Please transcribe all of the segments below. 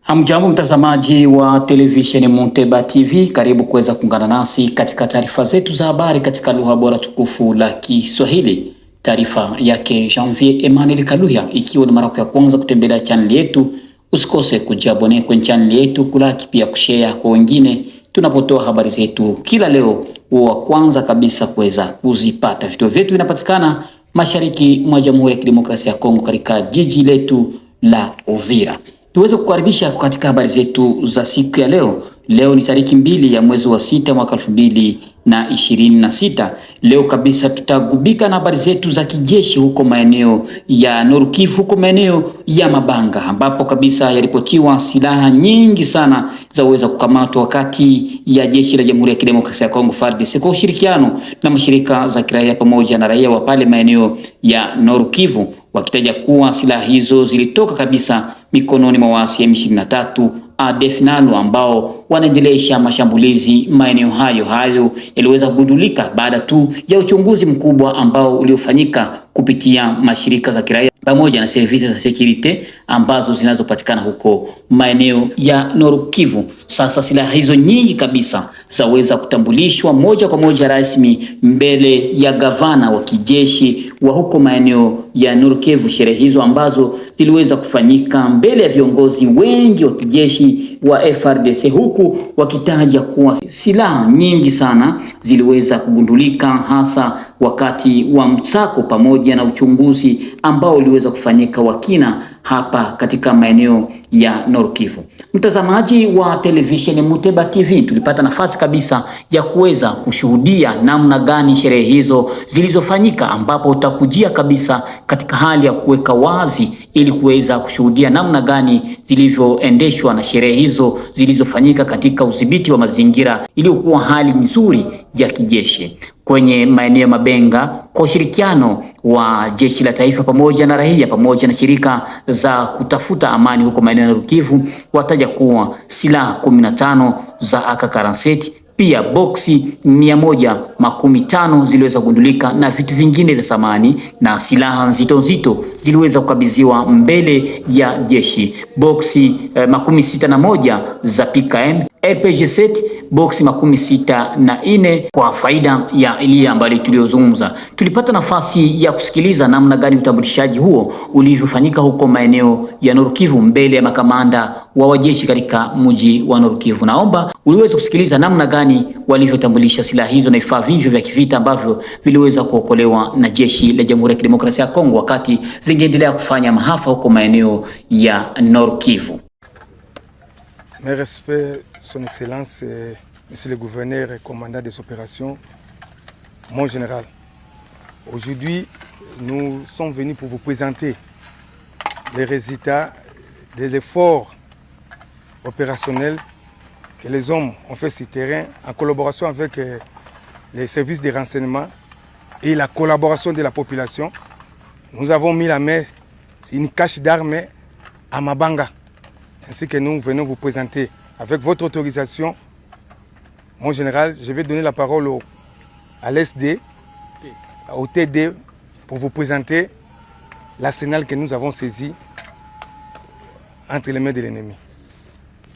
Hamjambo mtazamaji wa televisheni Munteba TV, karibu kuweza kuungana nasi katika taarifa zetu za habari katika lugha bora tukufu la Kiswahili. Taarifa yake Janvier Emmanuel Kaluya. Ikiwa ni mara ya kwanza kutembelea channel yetu, usikose kujabone kwenye channel yetu, kulaki pia kushare kwa wengine tunapotoa habari zetu kila leo, wa kwanza kabisa kuweza kuzipata. Vituo vyetu vinapatikana mashariki mwa Jamhuri ya Kidemokrasia ya Kongo katika jiji letu la Uvira. Tuweze kukaribisha katika habari zetu za siku ya leo. Leo ni tariki 2 ya mwezi wa 6 mwaka 2026. Leo kabisa tutagubika na habari zetu za kijeshi huko maeneo ya Nord Kivu, huko maeneo ya Mabanga, ambapo kabisa yaripotiwa silaha nyingi sana za uweza kukamatwa wakati ya jeshi la Jamhuri ya Kidemokrasia ya Kongo FARDC kwa ushirikiano na mashirika za kiraia pamoja na raia wa pale maeneo ya Nord Kivu, wakitaja kuwa silaha hizo zilitoka kabisa mikononi mwa waasi ya M23 ADF NALU ambao wanaendelesha mashambulizi maeneo hayo yaliweza kugundulika baada tu ya uchunguzi mkubwa ambao uliofanyika kupitia mashirika za kiraia pamoja na services za security ambazo zinazopatikana huko maeneo ya Nord Kivu. Sasa silaha hizo nyingi kabisa zaweza kutambulishwa moja kwa moja rasmi mbele ya gavana wa kijeshi wa huko maeneo ya Nord Kivu. Sherehe hizo ambazo ziliweza kufanyika mbele ya viongozi wengi wa kijeshi wa FARDC, huku wakitaja kuwa silaha nyingi sana ziliweza kugundulika hasa wakati wa msako pamoja na uchunguzi ambao uliweza kufanyika wakina hapa katika maeneo ya Nord Kivu. Mtazamaji wa television Munteba TV, tulipata nafasi kabisa ya kuweza kushuhudia namna gani sherehe hizo zilizofanyika, ambapo utakujia kabisa katika hali ya kuweka wazi ili kuweza kushuhudia namna gani zilivyoendeshwa na sherehe hizo zilizofanyika katika udhibiti wa mazingira iliyokuwa hali nzuri ya kijeshi kwenye maeneo ya Mabenga kwa ushirikiano wa jeshi la taifa pamoja na raia pamoja na shirika za kutafuta amani huko maeneo ya Nord Kivu. Wataja kuwa silaha 15 za AK-47, pia boksi 115 ziliweza kugundulika na vitu vingine vya samani, na silaha nzito ziliweza kukabidhiwa mbele ya jeshi. Boksi 61 za PKM RPG-7, boksi 64 kwa faida ya ile ambayo tuliozungumza. Tulipata nafasi ya kusikiliza namna gani utambulishaji huo ulivyofanyika huko maeneo ya Nord Kivu mbele ya makamanda wa wajeshi katika mji wa Nord Kivu. Naomba uliweza kusikiliza namna gani walivyotambulisha silaha hizo na vifaa vivyo vya kivita ambavyo viliweza kuokolewa na jeshi la Jamhuri ya Kidemokrasia ya Kongo wakati vingeendelea kufanya mahafa huko maeneo ya Nord Kivu. Mes respects, Son Excellence, Monsieur le Gouverneur et Commandant des opérations, mon général. Aujourd'hui, nous sommes venus pour vous présenter les résultats de l'effort opérationnel que les hommes ont fait sur le terrain en collaboration avec les services de renseignement et la collaboration de la population. Nous avons mis la main sur une cache d'armes à Mabanga. C'est ainsi que nous venons vous présenter. Avec votre autorisation, mon général, je vais donner la parole à l'SD, au TD, pour vous présenter l'arsenal que nous avons saisi entre les mains de l'ennemi.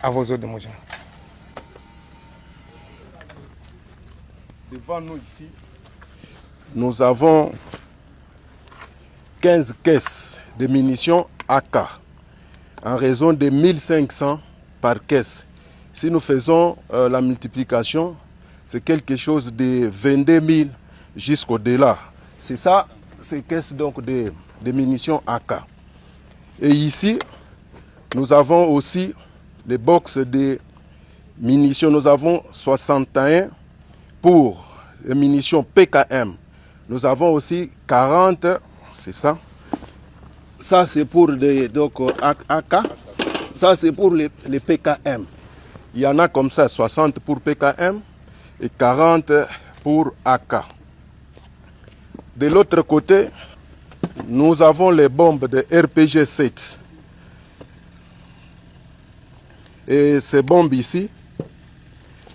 À vos ordres, mon général. Devant nous ici, nous avons 15 caisses de munitions AK en raison de 1500 par caisse. Si nous faisons la multiplication, c'est quelque chose de 22 000 jusqu'au-delà. C'est ça, ces caisses donc de munitions AK. Et ici, nous avons aussi les box de munitions. Nous avons 61 pour les munitions PKM. Nous avons aussi 40, c'est ça. Ça c'est pour les donc, AK. Ça c'est pour les PKM. Il y en a comme ça 60 pour PKM et 40 pour AK. De l'autre côté, nous avons les bombes de RPG-7. Et ces bombes ici,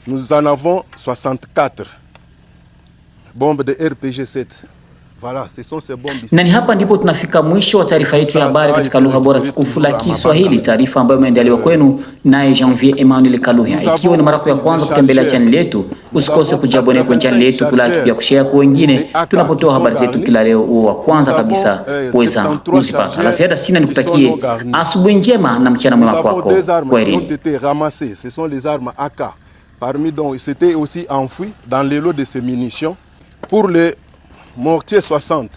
nous en avons 64 bombes de RPG-7. Voilà, ce sont ces bombes ici. Na ni hapa ndipo tunafika mwisho wa taarifa yetu ya habari katika lugha bora tukufu la Kiswahili, taarifa ambayo imeandaliwa kwenu naye Janvier Emmanuel Kaluya. Ikiwa ni mara yako ya kwanza kutembelea channel yetu, usikose kujabone kwenye channel yetu, kulike pia kushare kwa wengine tunapotoa habari zetu kila leo, wa kwanza kabisa kuweza kuzipata. La ziada sina, nikutakie asubuhi njema na mchana mwema kwako. Kwaherini. Ce sont les armes AK. Parmi donc, c'était aussi enfoui dans les lots de ces munitions. Pour les mortiers 60,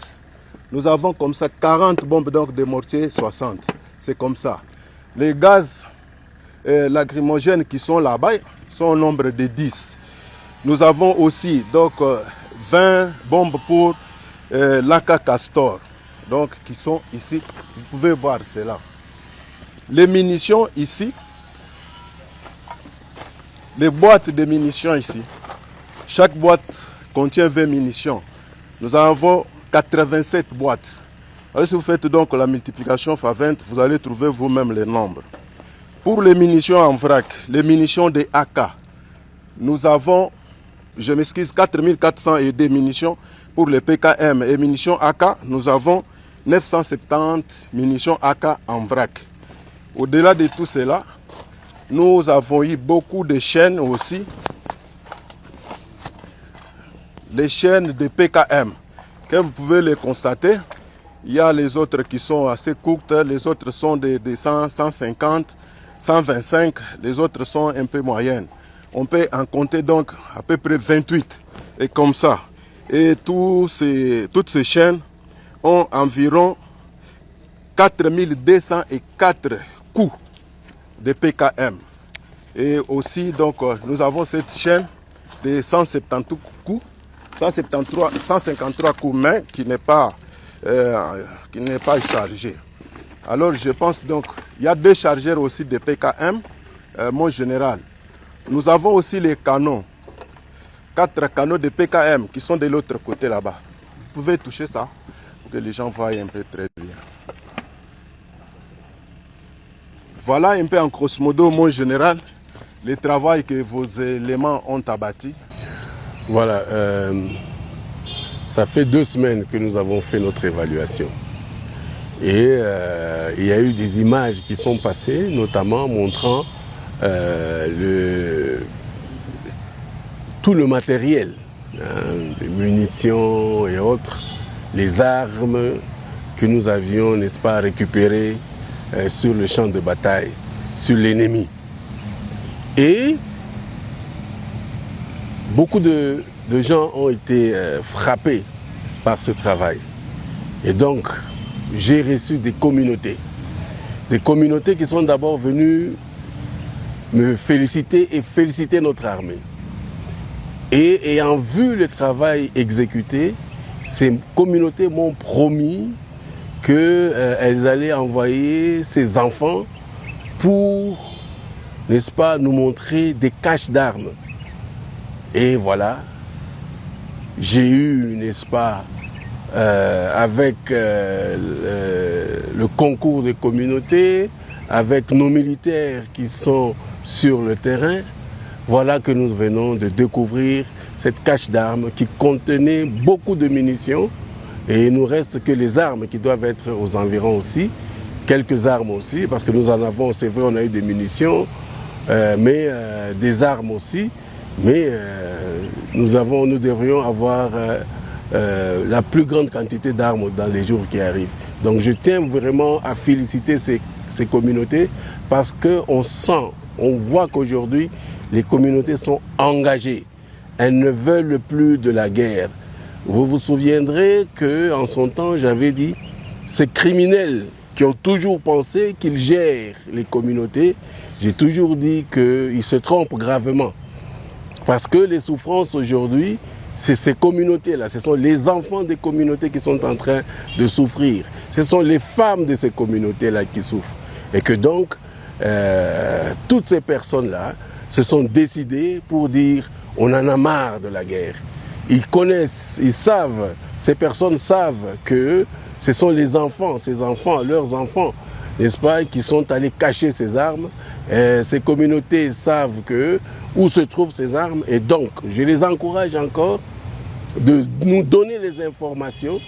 nous avons comme ça 40 bombes donc de mortiers 60. C'est comme ça. Les gaz lacrymogènes qui sont là-bas sont au nombre de 10. Nous avons aussi donc 20 bombes pour l'AK Castor, donc qui sont ici. Vous pouvez voir cela. Les munitions ici, les boîtes de munitions ici. Chaque boîte contient 20 munitions. Nous avons 87 boîtes. Alors, si vous faites donc la multiplication par 20, vous allez trouver vous-même les nombres. Pour les munitions en vrac, les munitions des AK, nous avons, je m'excuse, 4402 munitions pour les PKM et munitions AK. Nous avons 970 munitions AK en vrac. Au-delà de tout cela, nous avons eu beaucoup de chaînes aussi. Les chaînes de PKM, comme vous pouvez les constater, il y a les autres qui sont assez courtes, les autres sont de 100, 150, 125, les autres sont un peu moyennes. On peut en compter donc à peu près 28, et comme ça. Et toutes ces chaînes ont environ 4204 coups de PKM. Et aussi, donc, nous avons cette chaîne de 173 coups, 153 coups main qui n'est pas chargé. Alors, je pense donc, il y a 2 chargeurs aussi de PKM, mon général. Nous avons aussi les canons, 4 canons de PKM qui sont de l'autre côté là-bas. Vous pouvez toucher ça pour que les gens voient un peu très bien. Voilà un peu en grosso modo, mon général, le travail que vos éléments ont abattu. Voilà, ça fait 2 semaines que nous avons fait notre évaluation. Et il y a eu des images qui sont passées, notamment montrant tout le matériel, les munitions et autres, les armes que nous avions, n'est-ce pas, récupérées sur le champ de bataille, sur l'ennemi. Et beaucoup de gens ont été frappés par ce travail. Et donc, j'ai reçu des communautés qui sont d'abord venues me féliciter et féliciter notre armée. Et ayant vu le travail exécuté, ces communautés m'ont promis qu'elles allaient envoyer ces enfants pour, n'est-ce pas, nous montrer des caches d'armes. Et voilà, j'ai eu, n'est-ce pas, avec le concours des communautés, avec nos militaires qui sont sur le terrain, voilà que nous venons de découvrir cette cache d'armes qui contenait beaucoup de munitions. Et il nous reste que les armes qui doivent être aux environs aussi, quelques armes aussi, parce que nous en avons, c'est vrai, on a eu des munitions, mais des armes aussi. Mais nous devrions avoir la plus grande quantité d'armes dans les jours qui arrivent. Donc je tiens vraiment à féliciter ces communautés parce qu'on sent, on voit qu'aujourd'hui, les communautés sont engagées. Elles ne veulent plus de la guerre. Vous vous souviendrez qu'en son temps, j'avais dit, ces criminels qui ont toujours pensé qu'ils gèrent les communautés, j'ai toujours dit qu'ils se trompent gravement. Parce que les souffrances aujourd'hui, c'est ces communautés-là, ce sont les enfants des communautés qui sont en train de souffrir. Ce sont les femmes de ces communautés-là qui souffrent. Et que donc, toutes ces personnes-là se sont décidées pour dire on en a marre de la guerre. Ils connaissent, ils savent, ces personnes savent que ce sont les enfants, ces enfants, leurs enfants, n'est-ce pas, qui sont allés cacher ces armes. Ces communautés savent où se trouvent ces armes. Et donc, je les encourage encore de nous donner les informations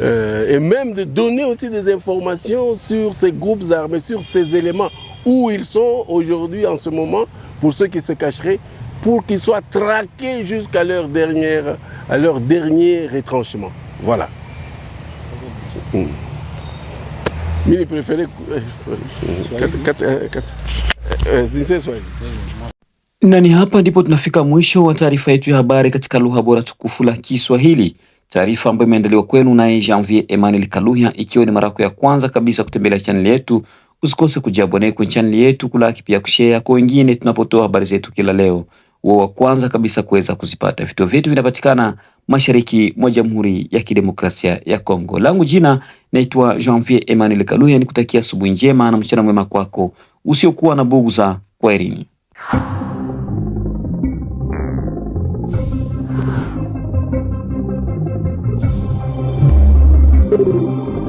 et même de donner aussi des informations sur ces groupes armés, sur ces éléments, où ils sont aujourd'hui en ce moment, pour ceux qui se cacheraient, pour qu'ils soient traqués jusqu'à leur dernier retranchement. Voilà. Mimi préféré Na ni hapa ndipo tunafika mwisho wa taarifa yetu ya habari katika lugha bora tukufu la Kiswahili. Taarifa ambayo imeandaliwa kwenu naye Janvier Emmanuel Kaluhya. Ikiwa ni mara yako ya kwanza kabisa kutembelea channel yetu, usikose kujiabone kwenye channel yetu, kulaki pia kushare kwa wengine tunapotoa habari zetu kila leo. Wa kwanza kabisa kuweza kuzipata. Vituo vyetu vinapatikana mashariki mwa Jamhuri ya Kidemokrasia ya Kongo. Langu jina naitwa Janvier Emmanuel Kaluhya, nikutakia asubuhi njema na mchana mwema kwako usiokuwa na bughudha. Kwaherini. Thank you.